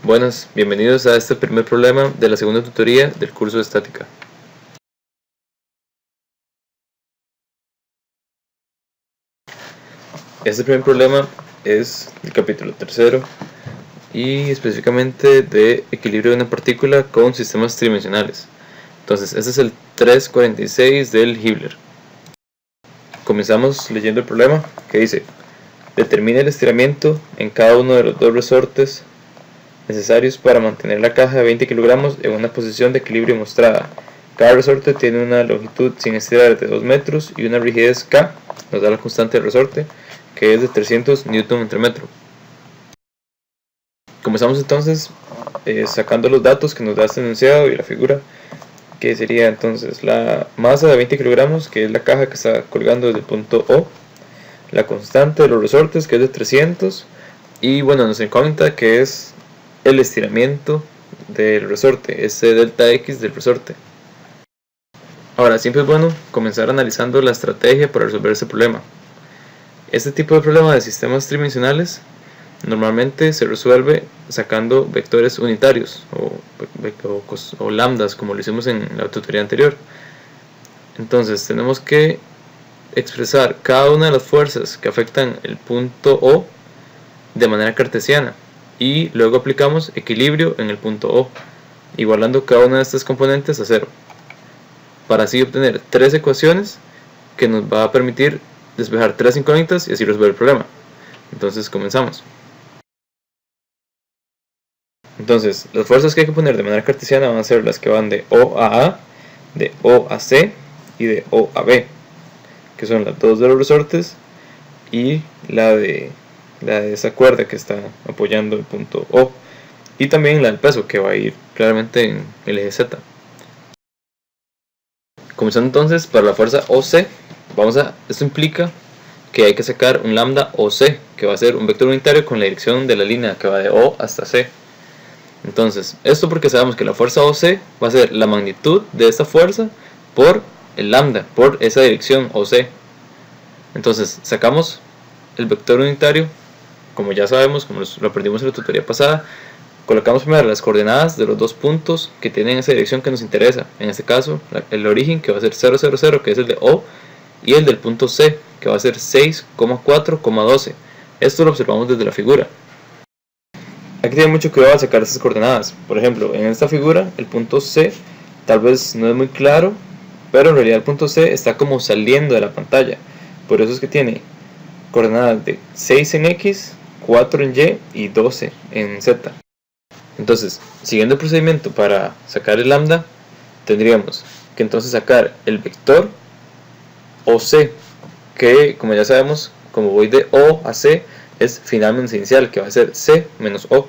Buenas, bienvenidos a este primer problema de la segunda tutoría del curso de estática. Este primer problema es del capítulo 3 y específicamente de equilibrio de una partícula con sistemas tridimensionales. Entonces, este es el 346 del Hibbeler. Comenzamos leyendo el problema que dice: determine el estiramiento en cada uno de los dos resortes necesarios para mantener la caja de 20 kilogramos en una posición de equilibrio mostrada. Cada resorte tiene una longitud sin estirar de 2 metros y una rigidez K, nos da la constante del resorte, que es de 300 Nm/m. Comenzamos entonces sacando los datos que nos da este enunciado y la figura, que sería entonces la masa de 20 kilogramos, que es la caja que está colgando desde el punto O, la constante de los resortes, que es de 300, y bueno, nuestra incógnita, que es el estiramiento del resorte, ese delta X del resorte. Ahora, siempre es bueno comenzar analizando la estrategia para resolver este problema. Este tipo de problema de sistemas tridimensionales normalmente se resuelve sacando vectores unitarios o lambdas, como lo hicimos en la tutoría anterior. Entonces tenemos que expresar cada una de las fuerzas que afectan el punto O de manera cartesiana y luego aplicamos equilibrio en el punto O, igualando cada una de estas componentes a 0, para así obtener tres ecuaciones que nos va a permitir despejar tres incógnitas y así resolver el problema. Entonces comenzamos. Entonces, las fuerzas que hay que poner de manera cartesiana van a ser las que van de O a A, de O a C y de O a B, que son las dos de los resortes y la de esa cuerda que está apoyando el punto O, y también la del peso, que va a ir claramente en el eje Z. Comenzando entonces para la fuerza OC, esto implica que hay que sacar un lambda OC, que va a ser un vector unitario con la dirección de la línea que va de O hasta C. Entonces, esto porque sabemos que la fuerza OC va a ser la magnitud de esta fuerza por el lambda, por esa dirección OC. Entonces, sacamos el vector unitario, como ya sabemos, como lo aprendimos en la tutoría pasada. Colocamos primero las coordenadas de los dos puntos que tienen esa dirección que nos interesa. En este caso, el origen, que va a ser 0, 0, 0, que es el de O, y el del punto C, que va a ser 6,4,12. Esto lo observamos desde la figura. Aquí tiene mucho cuidado al sacar estas coordenadas. Por ejemplo, en esta figura, el punto C tal vez no es muy claro, pero en realidad el punto C está como saliendo de la pantalla. Por eso es que tiene coordenadas de 6 en X, 4 en Y y 12 en Z. Entonces, siguiendo el procedimiento para sacar el lambda, tendríamos que entonces sacar el vector OC, que como ya sabemos, como voy de O a C, es finalmente inicial, que va a ser C menos O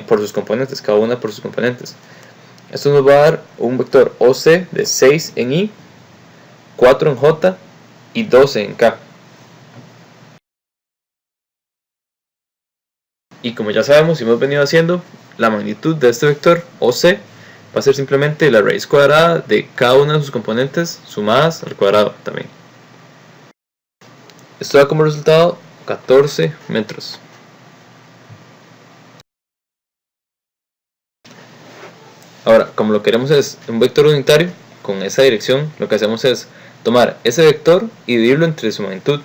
por sus componentes, cada una por sus componentes. Esto nos va a dar un vector OC de 6 en I, 4 en J y 12 en K. Y como ya sabemos y hemos venido haciendo, la magnitud de este vector OC va a ser simplemente la raíz cuadrada de cada una de sus componentes sumadas al cuadrado también. Esto da como resultado 14 metros. Ahora, como lo queremos es un vector unitario con esa dirección, lo que hacemos es tomar ese vector y dividirlo entre su magnitud,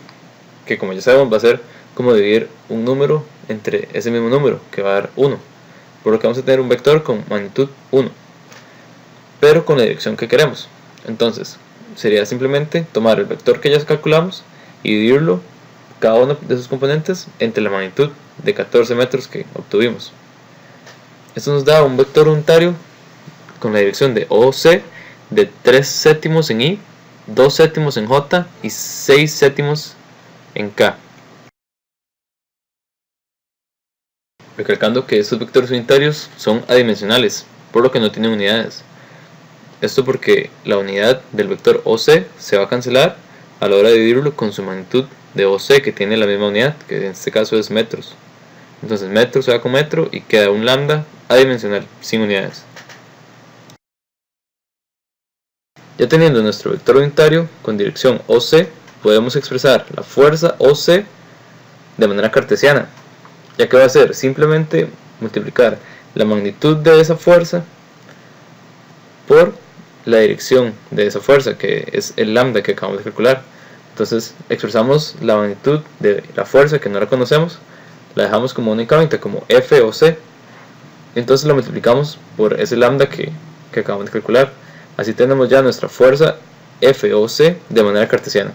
que como ya sabemos va a ser como dividir un número entre ese mismo número, que va a dar 1, por lo que vamos a tener un vector con magnitud 1, pero con la dirección que queremos. Entonces sería simplemente tomar el vector que ya calculamos y dividirlo cada uno de sus componentes entre la magnitud de 14 metros que obtuvimos. Esto nos da un vector unitario con la dirección de OC de 3 séptimos en I, 2 séptimos en J y 6 séptimos en K. Recalcando que estos vectores unitarios son adimensionales, por lo que no tienen unidades. Esto porque la unidad del vector OC se va a cancelar a la hora de dividirlo con su magnitud de OC, que tiene la misma unidad, que en este caso es metros. Entonces metro se va con metro y queda un lambda adimensional, sin unidades. Ya teniendo nuestro vector unitario con dirección OC, podemos expresar la fuerza OC de manera cartesiana, ya que va a ser simplemente multiplicar la magnitud de esa fuerza por la dirección de esa fuerza, que es el lambda que acabamos de calcular. Entonces expresamos la magnitud de la fuerza, que no la conocemos, la dejamos como una incógnita, como F o C, entonces lo multiplicamos por ese lambda que acabamos de calcular. Así tenemos ya nuestra fuerza F o C de manera cartesiana.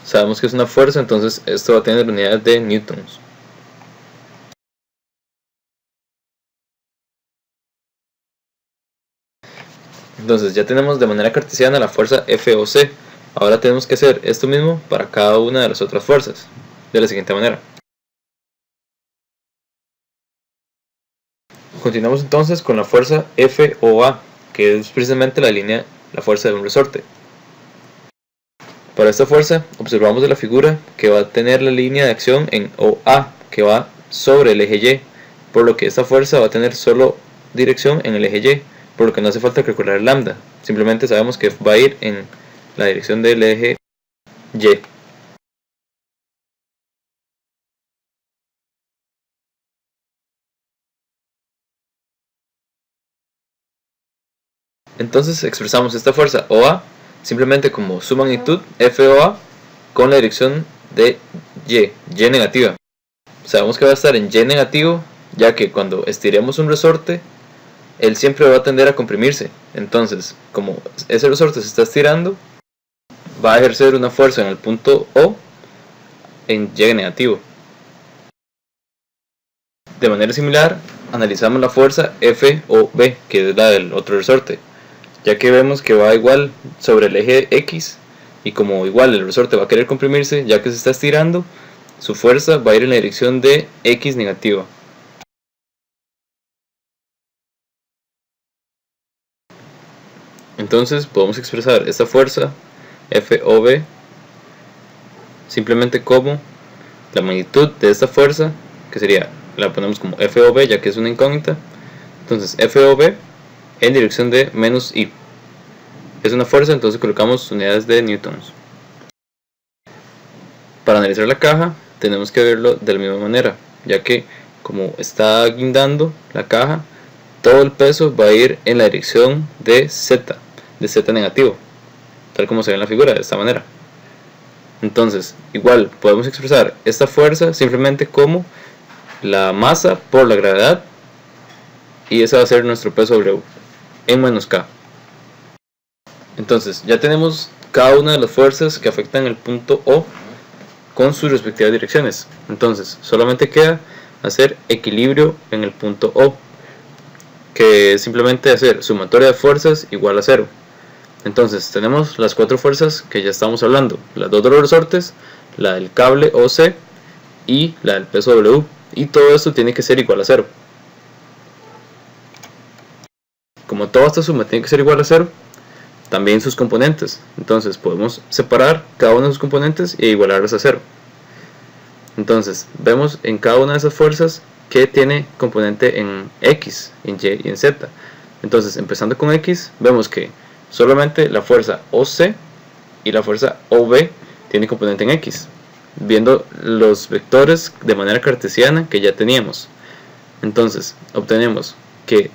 Sabemos que es una fuerza, entonces esto va a tener unidades de newtons. Entonces ya tenemos de manera cartesiana la fuerza F o C. Ahora tenemos que hacer esto mismo para cada una de las otras fuerzas, de la siguiente manera. Continuamos entonces con la fuerza F o A, que es precisamente la fuerza de un resorte. Para esta fuerza observamos de la figura que va a tener la línea de acción en OA, que va sobre el eje Y, por lo que esta fuerza va a tener solo dirección en el eje Y, por lo que no hace falta calcular el lambda, simplemente sabemos que va a ir en la dirección del eje Y. Entonces expresamos esta fuerza OA simplemente como su magnitud FOA con la dirección de Y negativa. Sabemos que va a estar en Y negativo, ya que cuando estiremos un resorte, él siempre va a tender a comprimirse. Entonces, como ese resorte se está estirando, va a ejercer una fuerza en el punto O en Y negativo. De manera similar, analizamos la fuerza FOB, que es la del otro resorte, ya que vemos que va igual sobre el eje X, y como igual el resorte va a querer comprimirse ya que se está estirando, su fuerza va a ir en la dirección de X negativa. Entonces podemos expresar esta fuerza FOB simplemente como la magnitud de esta fuerza, que sería, la ponemos como FOB ya que es una incógnita, entonces FOB en dirección de menos I. Es una fuerza, entonces colocamos unidades de newtons. Para analizar la caja tenemos que verlo de la misma manera, ya que como está guindando la caja, todo el peso va a ir en la dirección de Z negativo, tal como se ve en la figura, de esta manera. Entonces, igual podemos expresar esta fuerza simplemente como la masa por la gravedad, y ese va a ser nuestro peso W en menos K. Entonces ya tenemos cada una de las fuerzas que afectan el punto O con sus respectivas direcciones. Entonces solamente queda hacer equilibrio en el punto O, que es simplemente hacer sumatoria de fuerzas igual a 0. Entonces tenemos las cuatro fuerzas que ya estamos hablando, las dos de los resortes, la del cable OC y la del peso W, y todo esto tiene que ser igual a 0. Como toda esta suma tiene que ser igual a 0, también sus componentes, entonces podemos separar cada uno de sus componentes e igualarlos a 0. Entonces vemos en cada una de esas fuerzas que tiene componente en X, en Y y en Z. Entonces empezando con X, vemos que solamente la fuerza OC y la fuerza OB tienen componente en X, viendo los vectores de manera cartesiana que ya teníamos. Entonces obtenemos que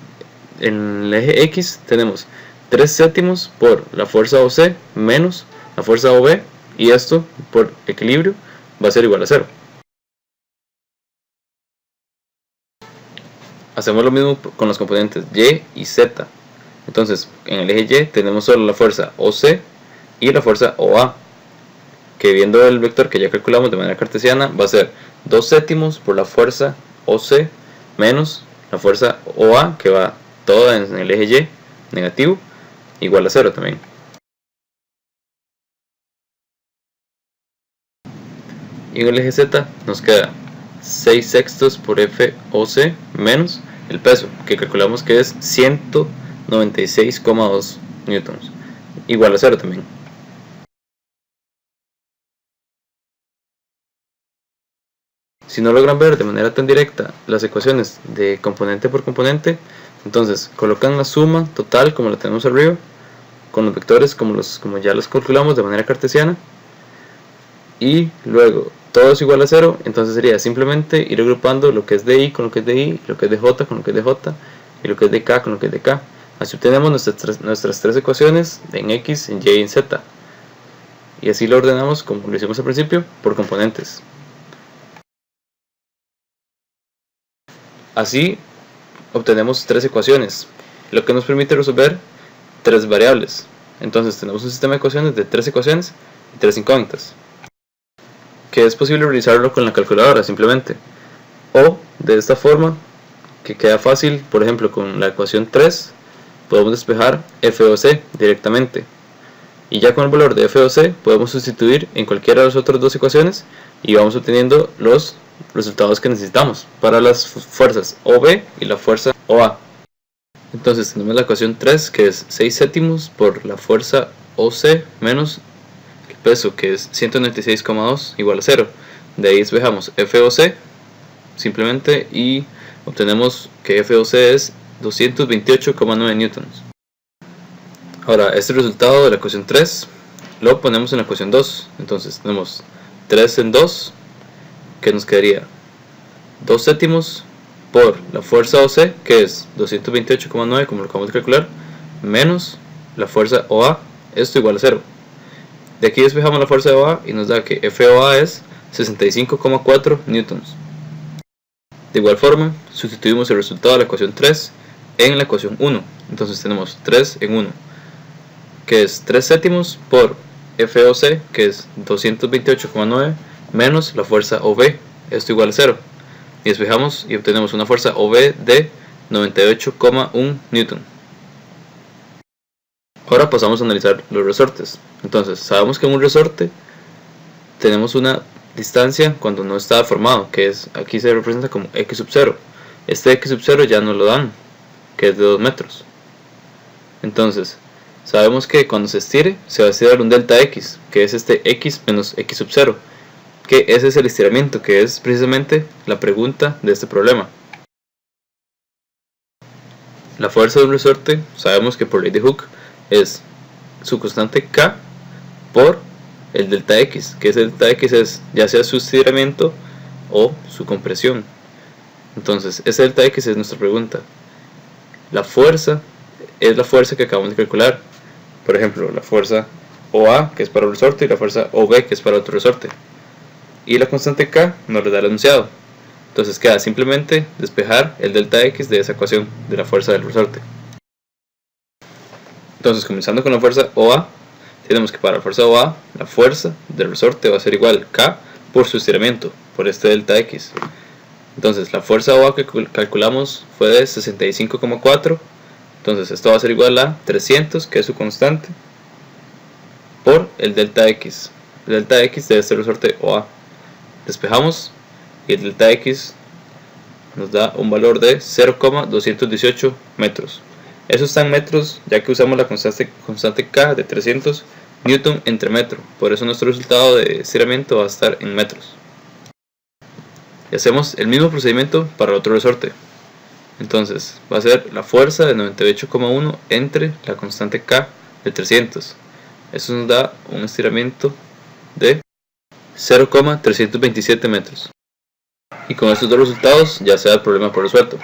en el eje X tenemos 3 séptimos por la fuerza OC menos la fuerza OB, y esto por equilibrio va a ser igual a 0. Hacemos lo mismo con los componentes Y y Z. Entonces en el eje Y tenemos solo la fuerza OC y la fuerza OA, que viendo el vector que ya calculamos de manera cartesiana va a ser 2 séptimos por la fuerza OC menos la fuerza OA, que va toda en el eje Y negativo, igual a 0 también. Y en el eje Z nos queda 6 sextos por FOC menos el peso, que calculamos que es 196,2 newtons, igual a 0 también. Si no logran ver de manera tan directa las ecuaciones de componente por componente, entonces colocan la suma total como la tenemos arriba, con los vectores como ya los calculamos de manera cartesiana, y luego todo es igual a 0, entonces sería simplemente ir agrupando lo que es de I con lo que es de I, lo que es de J con lo que es de J, y lo que es de K con lo que es de K. Así obtenemos nuestras tres ecuaciones en X, en Y y en Z. Y así lo ordenamos, como lo hicimos al principio, por componentes. Así obtenemos tres ecuaciones, lo que nos permite resolver tres variables. Entonces tenemos un sistema de ecuaciones de tres ecuaciones y tres incógnitas, que es posible realizarlo con la calculadora simplemente, o de esta forma, que queda fácil. Por ejemplo, con la ecuación 3 podemos despejar f o c directamente, y ya con el valor de f o c podemos sustituir en cualquiera de las otras dos ecuaciones y vamos obteniendo los resultados que necesitamos para las fuerzas OB y la fuerza OA. Entonces tenemos la ecuación 3, que es 6 séptimos por la fuerza OC menos el peso, que es 196,2, igual a 0. De ahí despejamos FOC simplemente y obtenemos que FOC es 228,9 newtons. Ahora, este resultado de la ecuación 3 lo ponemos en la ecuación 2. Entonces tenemos 3 en 2, que nos quedaría 2 séptimos por la fuerza OC, que es 228,9, como lo acabamos de calcular, menos la fuerza OA, esto igual a 0. De aquí despejamos la fuerza de OA y nos da que FOA es 65,4 newtons. De igual forma, sustituimos el resultado de la ecuación 3 en la ecuación 1. Entonces tenemos 3 en 1, que es 3 séptimos por FOC, que es 228,9, menos la fuerza OB, esto igual a 0. Y despejamos y obtenemos una fuerza OB de 98,1 newton. Ahora pasamos a analizar los resortes. Entonces, sabemos que en un resorte tenemos una distancia cuando no está formado, que es, aquí se representa como x sub 0. Este x sub 0 ya nos lo dan, que es de 2 metros. Entonces, sabemos que cuando se estire, se va a estirar un delta x, que es este x menos x sub 0, que ese es el estiramiento, que es precisamente la pregunta de este problema. La fuerza de un resorte, sabemos que por ley de Hooke, es su constante K por el delta x, que ese delta x es ya sea su estiramiento o su compresión. Entonces, ese delta x es nuestra pregunta. La fuerza es la fuerza que acabamos de calcular. Por ejemplo, la fuerza OA, que es para un resorte, y la fuerza OB, que es para otro resorte. Y la constante K nos le da el enunciado. Entonces queda simplemente despejar el delta x de esa ecuación de la fuerza del resorte. Entonces, comenzando con la fuerza OA, tenemos que para la fuerza OA, la fuerza del resorte va a ser igual K por su estiramiento, por este delta x. Entonces, la fuerza OA que calculamos fue de 65,4. Entonces, esto va a ser igual a 300, que es su constante, por el delta x. El delta x de este resorte OA. Despejamos y el delta x nos da un valor de 0,218 metros. Eso está en metros, ya que usamos la constante K de 300 newton entre metro. Por eso nuestro resultado de estiramiento va a estar en metros. Y hacemos el mismo procedimiento para el otro resorte. Entonces va a ser la fuerza de 98,1 entre la constante K de 300. Eso nos da un estiramiento de 0,327 metros. Y con estos dos resultados ya se da el problema por resuelto.